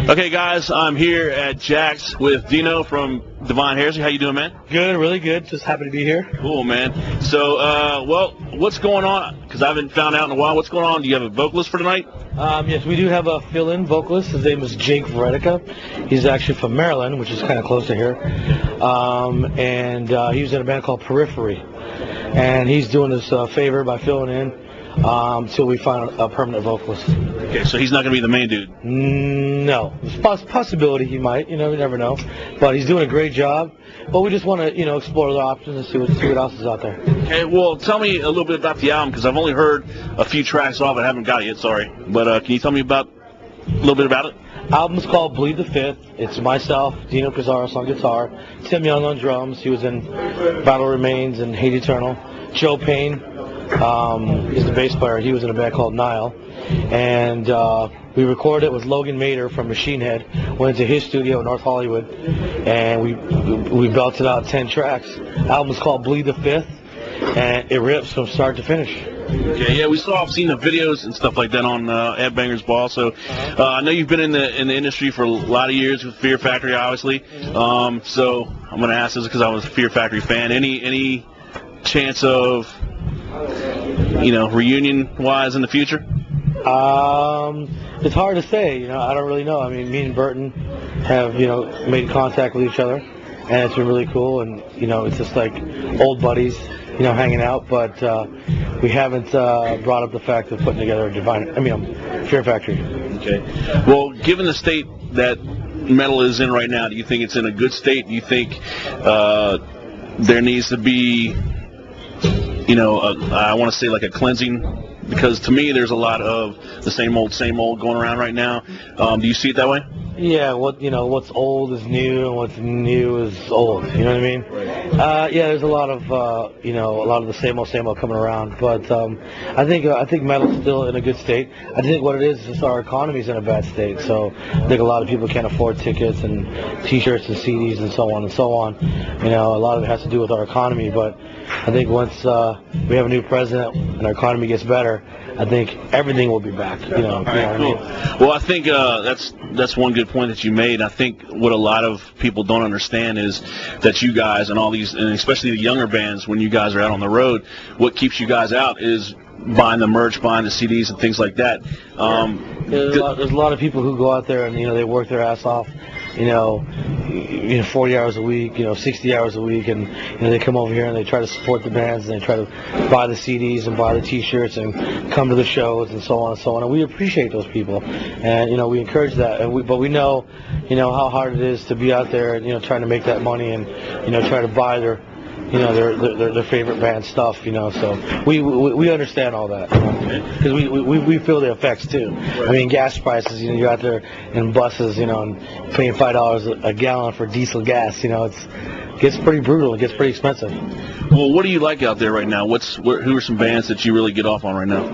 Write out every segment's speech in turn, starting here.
Okay, guys, I'm here at Jaxx with Dino from Divine Heresy. How you doing, man? Good, really good. Just happy to be here. Cool, man. So, well, what's going on? Because I haven't found out in a while. What's going on? Do you have a vocalist for tonight? Yes, we do have a fill-in vocalist. His name is Jake Veritica. He's actually from Maryland, which is kind of close to here. And he was in a band called Periphery. And he's doing us a favor by filling in until we find a permanent vocalist. Okay, so he's not going to be the main dude? No. There's a possibility he might. You never know. But he's doing a great job. But we just want to, explore the options and see what else is out there. Okay, well, tell me a little bit about the album, because I've only heard a few tracks off. I haven't got it yet, sorry. But can you tell me a little bit about it? Album's called Bleed the Fifth. It's myself, Dino Cazares on guitar, Tim Young on drums. He was in Battle Remains and Hate Eternal. Joe Payne is the bass player. He was in a band called Nile. And we recorded it with Logan Mader from Machine Head. Went into his studio in North Hollywood, and we belted out 10 tracks. Album's called Bleed the Fifth, and it rips from start to finish. Okay, yeah, I've seen the videos and stuff like that on Headbangers Ball. So I know you've been in the industry for a lot of years with Fear Factory, obviously. So I'm going to ask this because I was a Fear Factory fan. Any chance of reunion-wise in the future? It's hard to say. I don't really know. I mean, me and Burton have made contact with each other, and it's been really cool. And it's just like old buddies, hanging out. But we haven't brought up the fact of putting together a Fear Factory. Okay. Well, given the state that metal is in right now, do you think it's in a good state? Do you think there needs to be, I want to say like a cleansing? Because to me, there's a lot of the same old going around right now. Do you see it that way? Yeah. What's old is new, and what's new is old. You know what I mean? Right. Yeah. There's a lot of a lot of the same old coming around. But I think metal's still in a good state. I think what it is just our economy's in a bad state. So I think a lot of people can't afford tickets and T-shirts and CDs and so on and so on. A lot of it has to do with our economy. But I think once we have a new president and our economy gets better, I think everything will be back. Cool. What I mean? Well, I think that's one good point that you made. I think what a lot of people don't understand is that you guys and all these, and especially the younger bands, when you guys are out on the road, what keeps you guys out is buying the merch, buying the CDs, and things like that. There's a lot of people who go out there and they work their ass off, 40 hours a week, 60 hours a week, and they come over here and they try to support the bands and they try to buy the CDs and buy the T-shirts and come to the shows and so on and so on. And we appreciate those people, and we encourage that. But we know, how hard it is to be out there, trying to make that money and try to buy their favorite band stuff, so we understand all that, because we feel the effects too. Right. I mean, gas prices, you're out there in buses, and paying $5 a gallon for diesel gas, it gets pretty brutal, it gets pretty expensive. Well, what do you like out there right now? Who are some bands that you really get off on right now?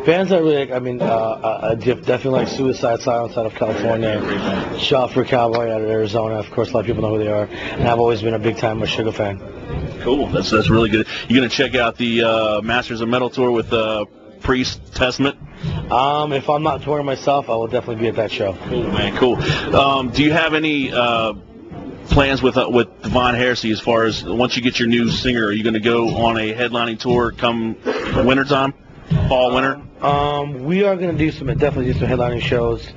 Bands I really like, I definitely like Suicide Silence out of California, Shot for Cowboy out of Arizona. Of course, a lot of people know who they are, and I've always been a big time Sugar fan. Cool, that's really good. You gonna check out the Masters of Metal tour with Priest Testament? If I'm not touring myself, I will definitely be at that show. Cool, man, cool. Do you have any plans with Divine Heresy as far as once you get your new singer? Are you going to go on a headlining tour come wintertime, fall, winter? We are going to definitely do some headlining shows.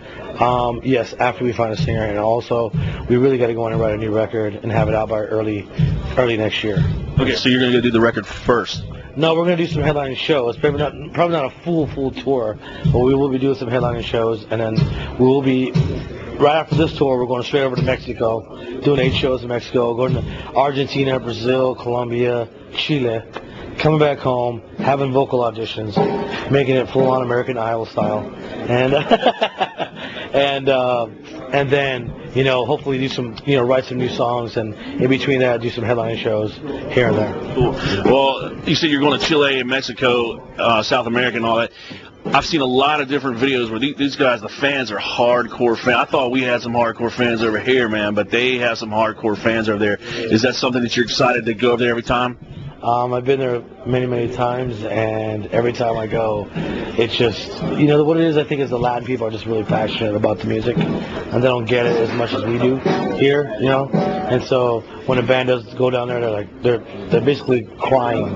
Yes, after we find a singer, and also we really got to go on and write a new record and have it out by early next year. Okay, so you're going to go do the record first? No, we're going to do some headlining shows. Probably not a full tour, but we will be doing some headlining shows, and then we will be. Right after this tour, we're going straight over to Mexico, doing 8 shows in Mexico, going to Argentina, Brazil, Colombia, Chile, coming back home, having vocal auditions, making it full-on American Idol style, and and then hopefully do some write some new songs, and in between that do some headlining shows here and there. Cool. Well, you said you're going to Chile and Mexico, South America, and all that. I've seen a lot of different videos where these guys, the fans, are hardcore fans. I thought we had some hardcore fans over here, man, but they have some hardcore fans over there. Is that something that you're excited to go over there every time? I've been there many, many times, and every time I go, it's just, what it is, I think, is the Latin people are just really passionate about the music, and they don't get it as much as we do here, and so when a band does go down there, they're basically crying,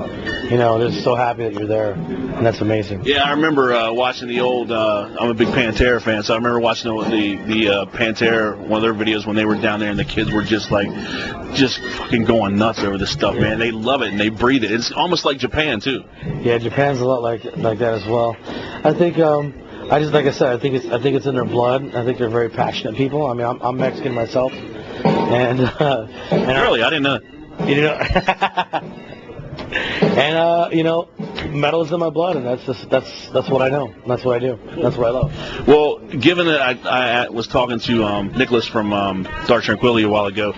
they're so happy that you're there, and that's amazing. Yeah, I remember watching the old, I'm a big Pantera fan, so I remember watching the Pantera, one of their videos when they were down there and the kids were just fucking going nuts over this stuff, man. They love it and they breathe it. It's almost like Japan too. Yeah, Japan's a lot like that as well. I think, like I said, I think it's in their blood. I think they're very passionate people. I mean, I'm Mexican myself, and really, I didn't know. You know, and metal is in my blood, and that's what I know. That's what I do. That's what I love. Well, given that I was talking to Nicholas from Dark Tranquility a while ago,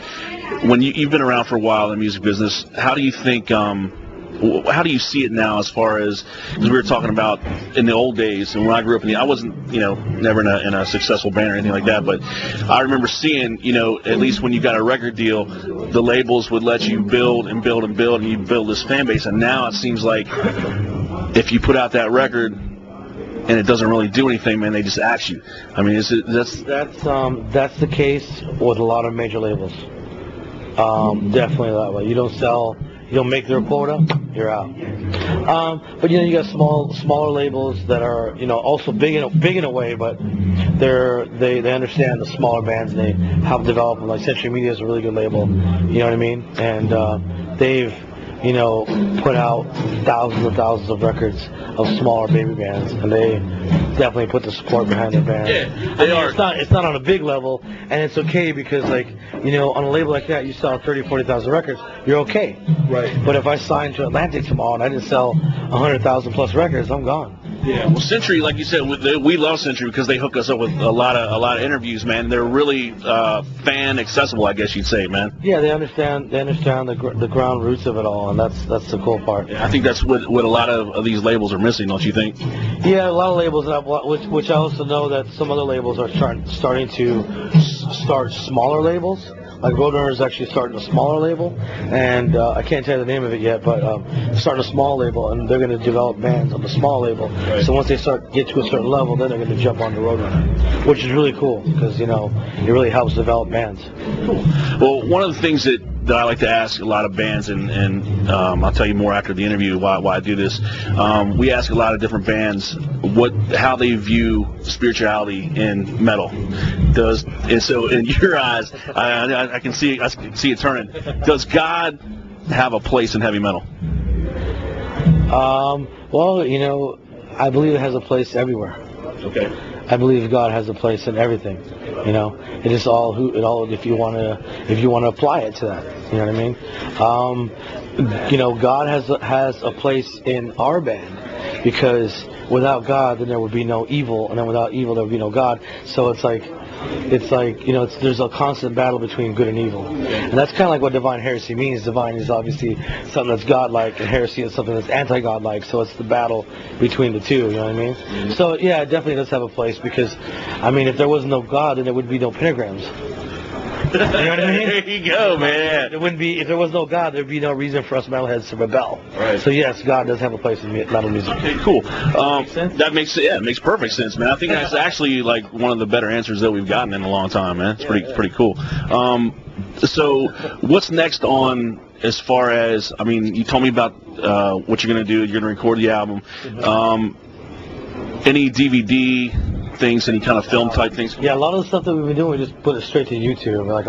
when you've been around for a while in the music business, how do you think? How do you see it now, as far as, because we were talking about in the old days, and when I grew up I wasn't, never in a successful band or anything like that, but I remember seeing, at least when you got a record deal, the labels would let you build and build and build, and you build this fan base, and now it seems like if you put out that record and it doesn't really do anything, man, they just axe you. I mean, that's the case with a lot of major labels. Definitely that way. You don't sell. You don't make their quota, you're out. But you got smaller labels that are also big in a way, but they understand the smaller bands, and they help develop them. Like Century Media is a really good label, you know what I mean? And they've put out thousands and thousands of records of smaller baby bands, and they definitely put the support behind their band. Yeah, they are. It's not on a big level, and it's okay because, on a label like that, you sell 30,000, 40,000 records, you're okay. Right. But if I signed to Atlantic tomorrow and I didn't sell 100,000 plus records, I'm gone. Yeah, well, Century, like you said, we love Century because they hook us up with a lot of interviews, man. They're really fan accessible, I guess you'd say, man. Yeah, they understand the ground roots of it all, and that's the cool part. Yeah, I think that's what a lot of these labels are missing, don't you think? Yeah, a lot of labels, which I also know that some other labels are starting to start smaller labels. Like Roadrunner is actually starting a smaller label, and I can't tell you the name of it yet, but starting a small label, and they're going to develop bands on the small label. Right. So once they get to a certain level, then they're going to jump on the Roadrunner, which is really cool because it really helps develop bands. Cool. Well, one of the things that I like to ask a lot of bands, and I'll tell you more after the interview why I do this. We ask a lot of different bands how they view spirituality in metal. And so in your eyes, I can see it turning. Does God have a place in heavy metal? Well, I believe it has a place everywhere. Okay. I believe God has a place in everything. It is all if you want to apply it to that. You know what I mean? God has a place in our band, because without God, then there would be no evil, and then without evil, there would be no God. So it's like there's a constant battle between good and evil, and that's kind of like what divine heresy means. Divine is obviously something that's godlike, and heresy is something that's anti-godlike. So it's the battle between the two. You know what I mean? So yeah, it definitely does have a place, because if there was no God, then there would be no pentagrams. You know what I mean? There you go, man. It wouldn't be, if there was no God, there'd be no reason for us metalheads to rebel. Right. So yes, God does have a place in metal music. Okay, cool. That makes sense? It makes perfect sense, man. I think that's actually like one of the better answers that we've gotten in a long time, man. It's pretty cool. So what's next on, as far as, you told me about what you're going to do. You're going to record the album. Any DVD things, any kind of film type things? Yeah, a lot of the stuff that we've been doing, we just put it straight to YouTube. Like